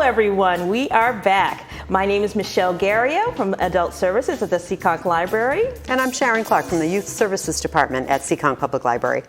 everyone. We are back. My name is Michelle Garrio from Adult Services at the Seekonk Library. And I'm Sharon Clark from the Youth Services Department at Seekonk Public Library.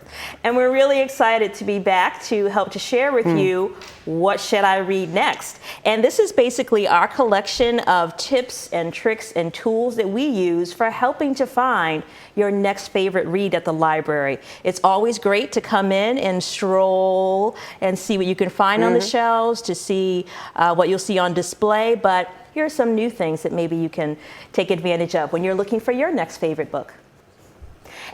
And we're really excited to be back to help to share with you what should I read next. And this is basically our collection of tips and tricks and tools that we use for helping to find your next favorite read at the library. It's always great to come in and stroll and see what you can find on the shelves, to see what you'll see on display, but here are some new things that maybe you can take advantage of when you're looking for your next favorite book.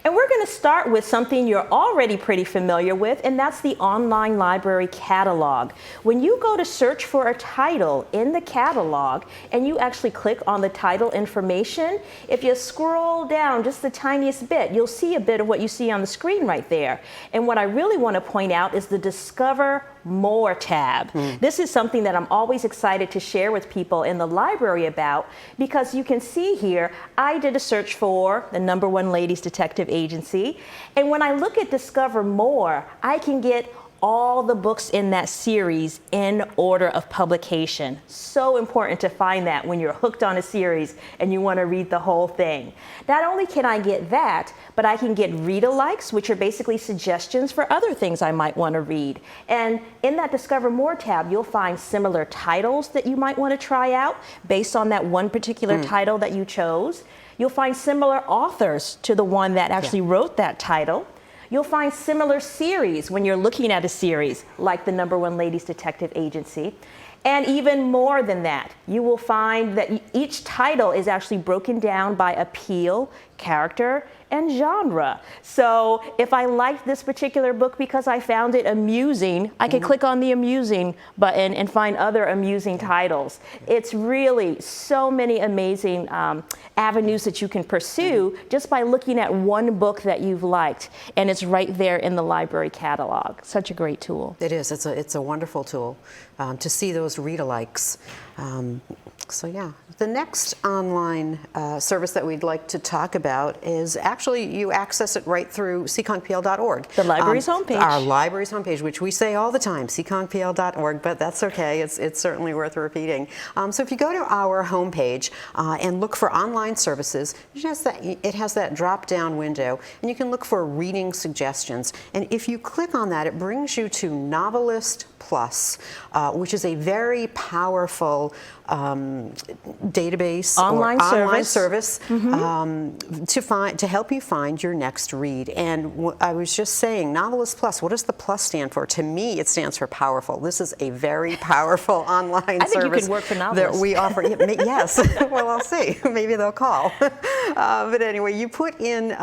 And we're going to start with something you're already pretty familiar with, and that's the online library catalog. When you go to search for a title in the catalog and you actually click on the title information, if you scroll down just the tiniest bit, you'll see a bit of what you see on the screen right there. And what I really want to point out is the Discover More tab. This is something that I'm always excited to share with people in the library about, because you can see here, I did a search for the #1 Ladies Detective Agency, and when I look at Discover More, I can get all the books in that series in order of publication. So important to find that when you're hooked on a series and you want to read the whole thing. Not only can I get that, but I can get read-alikes, which are basically suggestions for other things I might want to read. And in that Discover More tab, you'll find similar titles that you might want to try out based on that one particular title that you chose. You'll find similar authors to the one that actually wrote that title. You'll find similar series when you're looking at a series like the #1 Ladies Detective Agency. And even more than that, you will find that each title is actually broken down by appeal, character, and genre. So if I liked this particular book because I found it amusing, I could click on the amusing button and find other amusing titles. It's really so many amazing avenues that you can pursue just by looking at one book that you've liked, and it's right there in the library catalog. Such a great tool. It is. It's a wonderful tool to see those read-alikes. So yeah, the next online service that we'd like to talk about is actually you access it right through seekonkpl.org. The library's homepage. Our library's homepage, which we say all the time, seekonkpl.org, but that's okay. It's certainly worth repeating. So if you go to our homepage and look for online services, it has that drop-down window, and you can look for reading suggestions. And if you click on that, it brings you to Novelist Plus, which is a very powerful database online service to help you find your next read. And I was just saying, Novelist Plus, what does the plus stand for? To me, it stands for powerful. This is a very powerful online I think service you could work for Novelist. that we offer. Yes, well, I'll see. Maybe they'll call. But anyway, you put in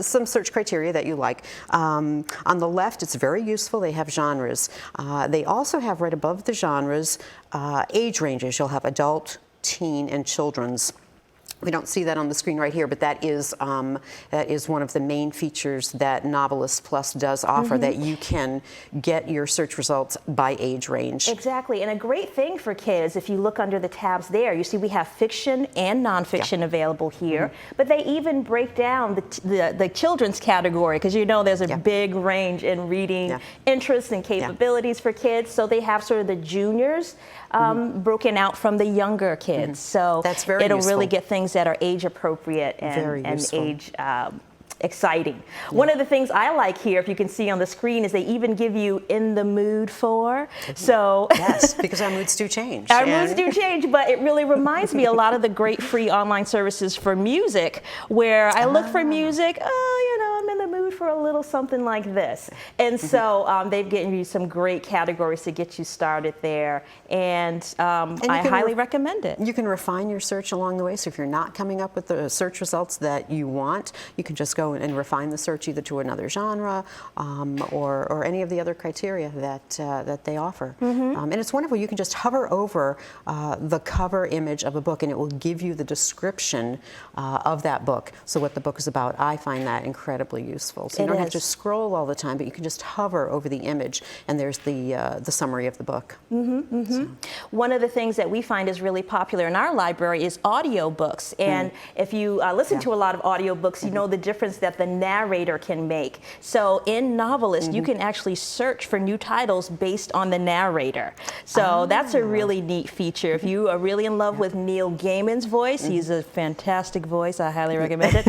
some search criteria that you like. On the left, it's very useful. They have genres. They also have right above the genres age ranges. You'll have adult, teen, and children's. We don't see that on the screen right here, but that is one of the main features that Novelist Plus does offer, that you can get your search results by age range. Exactly, and a great thing for kids, if you look under the tabs there, you see we have fiction and nonfiction available here, but they even break down the children's category, because you know there's a big range in reading interests and capabilities for kids, so they have sort of the juniors broken out from the younger kids. So that's very it'll useful. really get things that are age appropriate and age exciting. One of the things I like here, if you can see on the screen, is they even give you in the mood for. So yes, because our moods do change. Our moods do change, but it really reminds me a lot of the great free online services for music, where I look for music, I'm in the mood for a little something like this. And so they've given you some great categories to get you started there, and I highly recommend it. You can refine your search along the way, so if you're not coming up with the search results that you want, you can just go and refine the search either to another genre or any of the other criteria that they offer. And it's wonderful. You can just hover over the cover image of a book, and it will give you the description of that book. So what the book is about. I find that incredibly useful. useful. So you don't have to scroll all the time, but you can just hover over the image, and there's the summary of the book. So. One of the things that we find is really popular in our library is audiobooks. And if you listen to a lot of audiobooks, you know the difference that the narrator can make. So in Novelist, you can actually search for new titles based on the narrator. So that's a really neat feature. If you are really in love with Neil Gaiman's voice, he's a fantastic voice, I highly recommend it,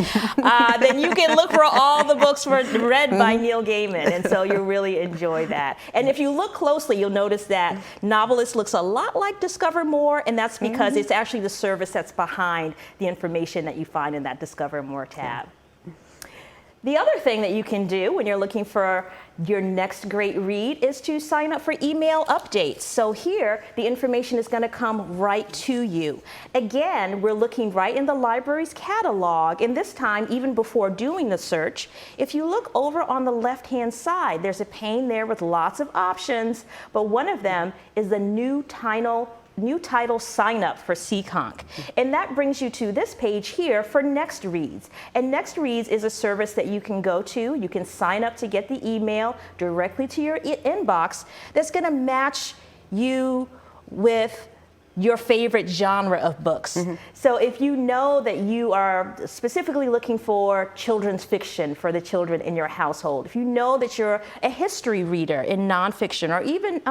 then you can look for all the books read by Neil Gaiman, and so you'll really enjoy that. And if you look closely, you'll notice that Novelist looks a lot like Discover More, and that's because it's actually the service that's behind the information that you find in that Discover More tab. The other thing that you can do when you're looking for your next great read is to sign up for email updates. So here, the information is going to come right to you. Again, we're looking right in the library's catalog, and this time, even before doing the search, if you look over on the left-hand side, there's a pane there with lots of options, but one of them is the new title sign up for Seekonk. And that brings you to this page here for Next Reads. And Next Reads is a service that you can go to. You can sign up to get the email directly to your inbox that's going to match you with your favorite genre of books. So if you know that you are specifically looking for children's fiction for the children in your household, if you know that you're a history reader in nonfiction or even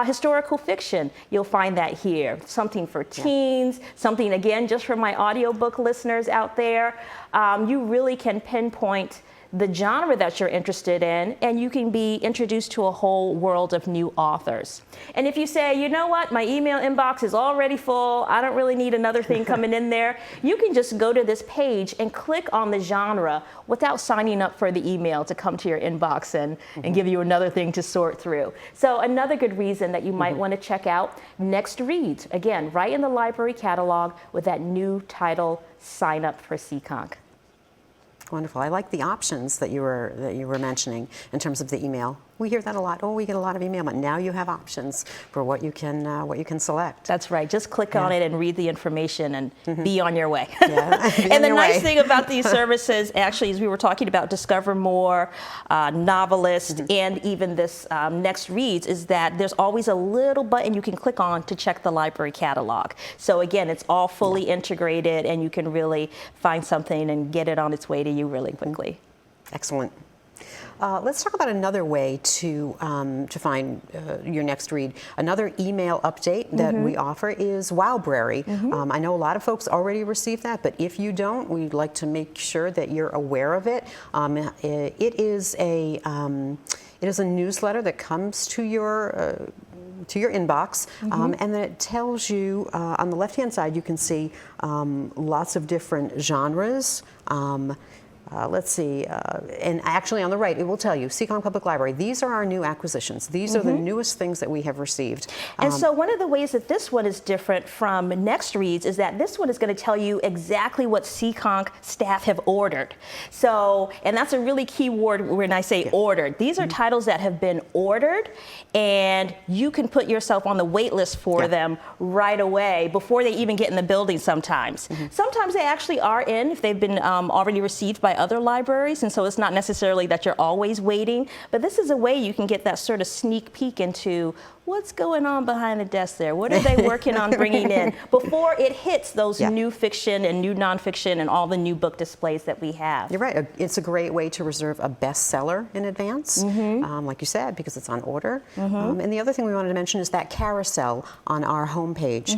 historical fiction, you'll find that here. Something for teens, something, again, just for my audiobook listeners out there. You really can pinpoint the genre that you're interested in, and you can be introduced to a whole world of new authors. And if you say, you know what, my email inbox is already full, I don't really need another thing coming in there, you can just go to this page and click on the genre without signing up for the email to come to your inbox and give you another thing to sort through. So another good reason that you might want to check out Next Reads, again, right in the library catalog with that new title sign up for Seekonk. Wonderful. I like the options that you were mentioning in terms of the email. We hear that a lot. Oh, we get a lot of email, but now you have options for what you can select. That's right. Just click on it and read the information and be on your way. And the nice thing about these services, actually, as we were talking about Discover More, Novelist, and even this Next Reads, is that there's always a little button you can click on to check the library catalog. So again, it's all fully integrated, and you can really find something and get it on its way to you really quickly. Excellent. Let's talk about another way to find your next read. Another email update that we offer is Wowbrary. I know a lot of folks already receive that, but if you don't, we'd like to make sure that you're aware of it. It is a newsletter that comes to your inbox, and then it tells you on the left-hand side, you can see lots of different genres. Let's see, and actually on the right, it will tell you, Seekonk Public Library, these are our new acquisitions. These are the newest things that we have received. And so one of the ways that this one is different from Next Reads is that this one is going to tell you exactly what Seekonk staff have ordered. So, and that's a really key word when I say ordered. These are titles that have been ordered, and you can put yourself on the wait list for them right away before they even get in the building sometimes. Sometimes they actually are in if they've been already received by other libraries, and so it's not necessarily that you're always waiting, but this is a way you can get that sort of sneak peek into what's going on behind the desk there. What are they working on bringing in before it hits those new fiction and new nonfiction and all the new book displays that we have. You're right. It's a great way to reserve a bestseller in advance, like you said, because it's on order. And the other thing we wanted to mention is that carousel on our homepage.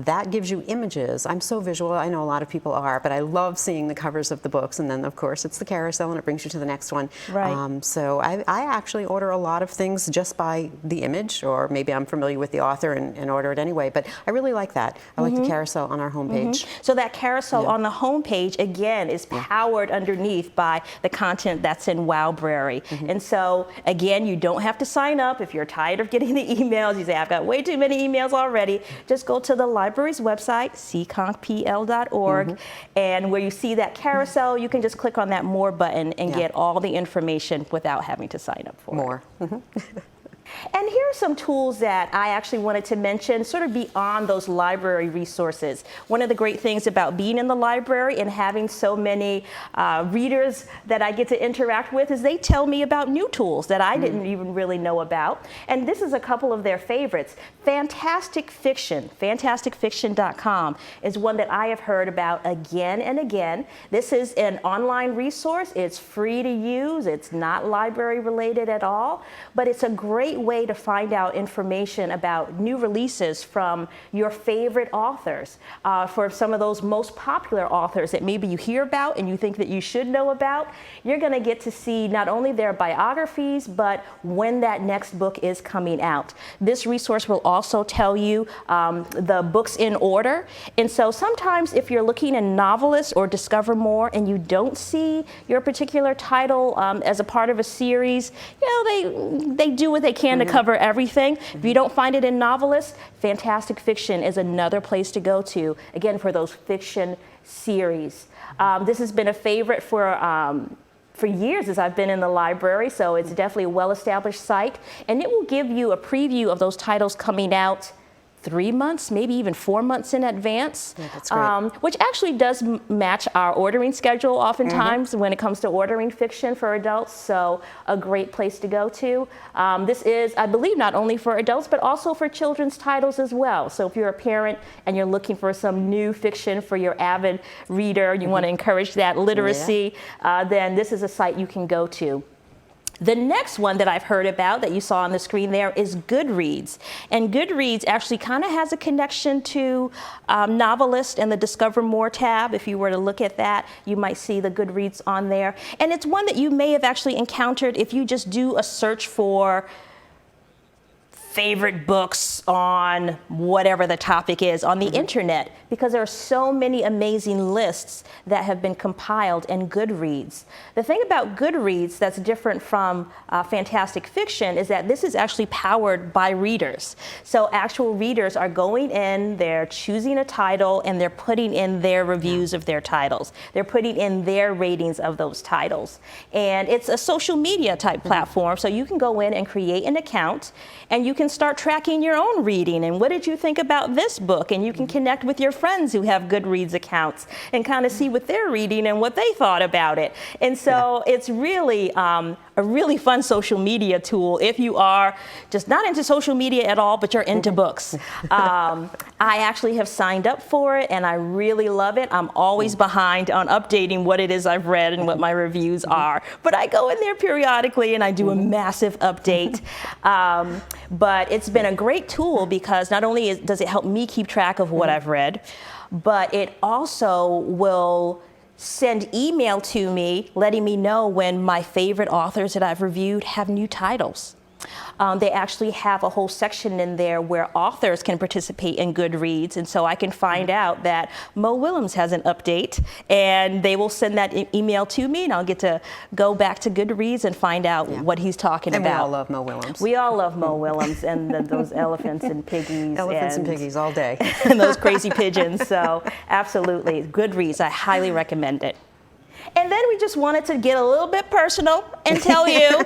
That gives you images. I'm so visual. I know a lot of people are, but I love seeing the covers of the books, and then of course it's the carousel and it brings you to the next one. Right. So I actually order a lot of things just by the image, or maybe I'm familiar with the author and order it anyway, but I really like that. I like the carousel on our homepage. So that carousel on the homepage, again, is powered underneath by the content that's in Wowbrary. And so, again, you don't have to sign up. If you're tired of getting the emails, you say, I've got way too many emails already, just go to the library's website, seekonkpl.org, and where you see that carousel, you can just click on that More button and get all the information without having to sign up for it. And here are some tools that I actually wanted to mention, sort of beyond those library resources. One of the great things about being in the library and having so many readers that I get to interact with is they tell me about new tools that I didn't even really know about. And this is a couple of their favorites. Fantastic Fiction, fantasticfiction.com is one that I have heard about again and again. This is an online resource. It's free to use. It's not library related at all, but it's a great way to find out information about new releases from your favorite authors. For some of those most popular authors that maybe you hear about and you think that you should know about, you're going to get to see not only their biographies, but when that next book is coming out. This resource will also tell you the books in order. And so sometimes if you're looking in Novelist or Discover More and you don't see your particular title as a part of a series, they do what they can to cover everything. If you don't find it in Novelist, Fantastic Fiction is another place to go to, again, for those fiction series. This has been a favorite for years as I've been in the library, so it's definitely a well-established site, and it will give you a preview of those titles coming out 3 months, maybe even 4 months in advance, yeah, that's great. Which actually does match our ordering schedule oftentimes when it comes to ordering fiction for adults, so a great place to go to. This is, I believe, not only for adults, but also for children's titles as well. So if you're a parent and you're looking for some new fiction for your avid reader, you want to encourage that literacy, then this is a site you can go to. The next one that I've heard about that you saw on the screen there is Goodreads. And Goodreads actually kind of has a connection to Novelist and the Discover More tab. If you were to look at that, you might see the Goodreads on there. And it's one that you may have actually encountered if you just do a search for favorite books on whatever the topic is on the internet, because there are so many amazing lists that have been compiled in Goodreads. The thing about Goodreads that's different from Fantastic Fiction is that this is actually powered by readers. So actual readers are going in, they're choosing a title, and they're putting in their reviews of their titles. They're putting in their ratings of those titles. And it's a social media type platform, so you can go in and create an account, and you can start tracking your own reading and what did you think about this book, and you can connect with your friends who have Goodreads accounts and kind of see what they're reading and what they thought about it. And so it's really a really fun social media tool if you are just not into social media at all, but you're into books. I actually have signed up for it and I really love it. I'm always behind on updating what it is I've read and what my reviews are, but I go in there periodically and I do a massive update. But it's been a great tool because not only does it help me keep track of what I've read, but it also will send email to me letting me know when my favorite authors that I've reviewed have new titles. They actually have a whole section in there where authors can participate in Goodreads, and so I can find out that Mo Willems has an update, and they will send that email to me, and I'll get to go back to Goodreads and find out what he's talking about. And we all love Mo Willems. We all love Mo Willems and those elephants and piggies. Elephants and piggies all day. And those crazy pigeons, so absolutely. Goodreads, I highly recommend it. And then we just wanted to get a little bit personal and tell you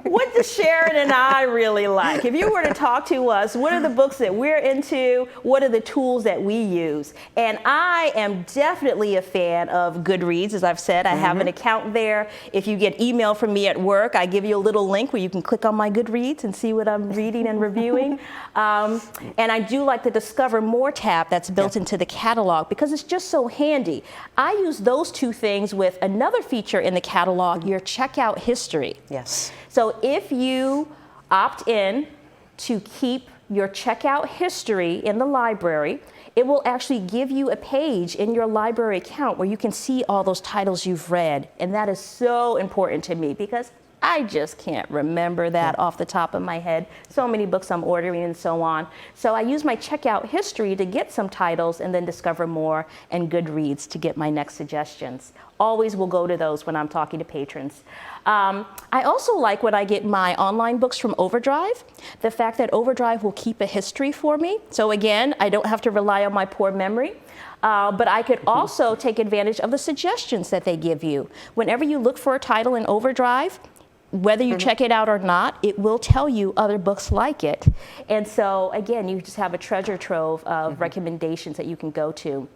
what does Sharon and I really like. If you were to talk to us, what are the books that we're into? What are the tools that we use? And I am definitely a fan of Goodreads. As I've said, I have an account there. If you get email from me at work, I give you a little link where you can click on my Goodreads and see what I'm reading and reviewing. And I do like the Discover More tab that's built into the catalog because it's just so handy. I use those two things with another feature in the catalog, your checkout history. Yes. So if you opt in to keep your checkout history in the library, it will actually give you a page in your library account where you can see all those titles you've read. And that is so important to me because I just can't remember that off the top of my head. So many books I'm ordering and so on. So I use my checkout history to get some titles and then Discover More and Goodreads to get my next suggestions. Always will go to those when I'm talking to patrons. I also like when I get my online books from Overdrive, the fact that Overdrive will keep a history for me. So again, I don't have to rely on my poor memory. But I could also take advantage of the suggestions that they give you. Whenever you look for a title in Overdrive, whether you check it out or not, it will tell you other books like it. And so, again, you just have a treasure trove of recommendations that you can go to.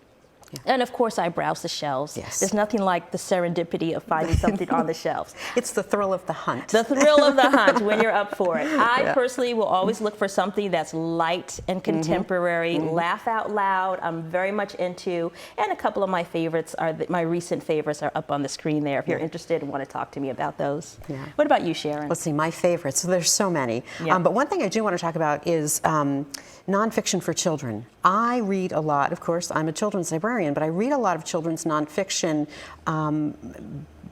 And of course, I browse the shelves. Yes. There's nothing like the serendipity of finding something on the shelves. It's the thrill of the hunt. The thrill of the hunt when you're up for it. I personally will always look for something that's light and contemporary, laugh out loud. I'm very much into, and a couple of my favorites are, my recent favorites are up on the screen there if you're interested and want to talk to me about those. Yeah. What about you, Sharon? Let's see, my favorites. So there's so many. Yeah. But one thing I do want to talk about is nonfiction for children. I read a lot, of course, I'm a children's librarian, but I read a lot of children's nonfiction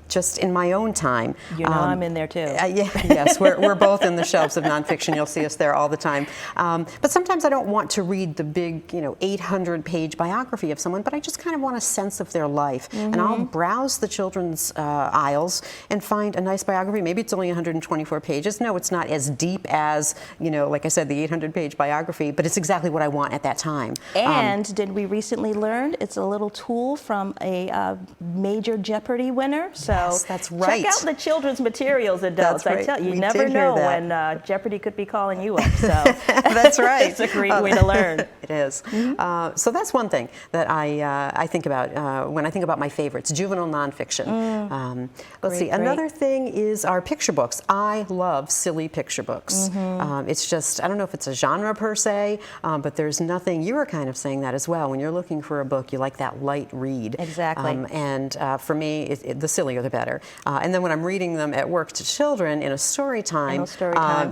just in my own time. You know I'm in there too. Yes, we're both in the shelves of nonfiction. You'll see us there all the time. But sometimes I don't want to read the big, 800-page biography of someone, but I just kind of want a sense of their life. And I'll browse the children's aisles and find a nice biography. Maybe it's only 124 pages. No, it's not as deep as, like I said, the 800-page biography, but it's exactly what I want at that time. And did we recently learn it's a little tool from a major Jeopardy winner? So Yes, that's right. Check out the children's materials, adults. That's right. I tell you, We you never did hear know that. when Jeopardy could be calling you up. So that's right. It's a great way to learn. It is. So that's one thing that I think about when I think about my favorites, juvenile nonfiction. Let's see. Another thing is our picture books. I love silly picture books. It's just, I don't know if it's a genre per se, but there's nothing, you were kind of saying that as well. When you're looking for a book, you like that light read. Exactly. And for me, the sillier the better. And then when I'm reading them at work to children in a story time,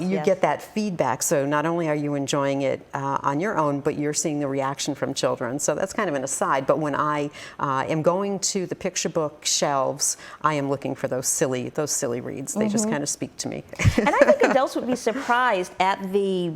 you get that feedback. So not only are you enjoying it on your own, but you're seeing the reaction from children. So that's kind of an aside. But when I am going to the picture book shelves, I am looking for those silly reads. They just kind of speak to me. And I think adults would be surprised at the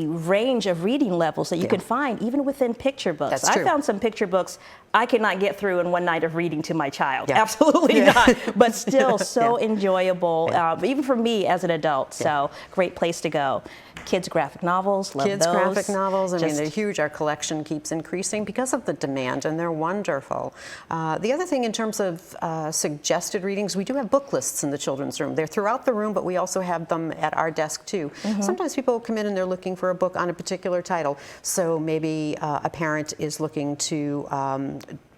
range of reading levels that you can find even within picture books. That's true. I found some picture books I could not get through in one night of reading to my child. Absolutely not. But still so enjoyable, even for me as an adult. So great place to go. Kids graphic novels, love Kids those. graphic novels, I mean, they're huge. Our collection keeps increasing because of the demand, and they're wonderful. The other thing in terms of suggested readings, we do have book lists in the children's room. They're throughout the room, but we also have them at our desk too. Sometimes people come in and they're looking for a book on a particular title. So maybe a parent is looking to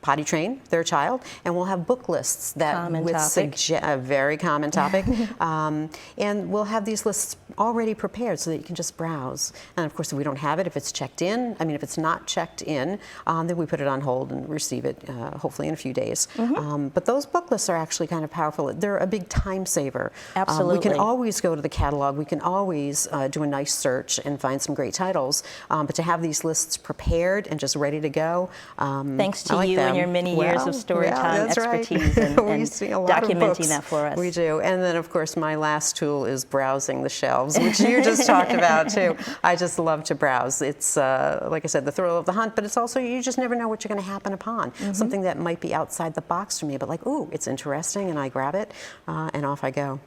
potty train their child, and we'll have book lists that a very common topic, and we'll have these lists already prepared so that you can just browse. And of course, if we don't have it, if it's checked in, if it's not checked in, then we put it on hold and receive it hopefully in a few days. But those book lists are actually kind of powerful. They're a big time saver. Absolutely. We can always go to the catalog. We can always do a nice search and find some great titles. But to have these lists prepared and just ready to go, thanks to you and your many years of story time expertise and documenting that for us. We do. And then, of course, my last tool is browsing the shelves, which you just talked about, too. I just love to browse. It's, like I said, the thrill of the hunt, but it's also, you just never know what you're going to happen upon. Something that might be outside the box for me, but like, ooh, it's interesting, and I grab it, and off I go.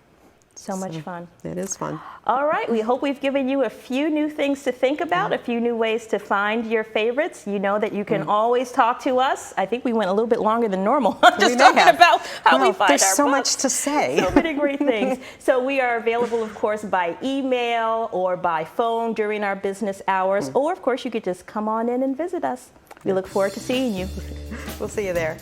So much fun. It is fun. All right, we hope we've given you a few new things to think about, a few new ways to find your favorites. You know that you can always talk to us. I think we went a little bit longer than normal just talking about how we find there's our so books. much to say. So many great things. So we are available, of course, by email or by phone during our business hours, or of course you could just come on in and visit us. We look forward to seeing you. We'll see you there.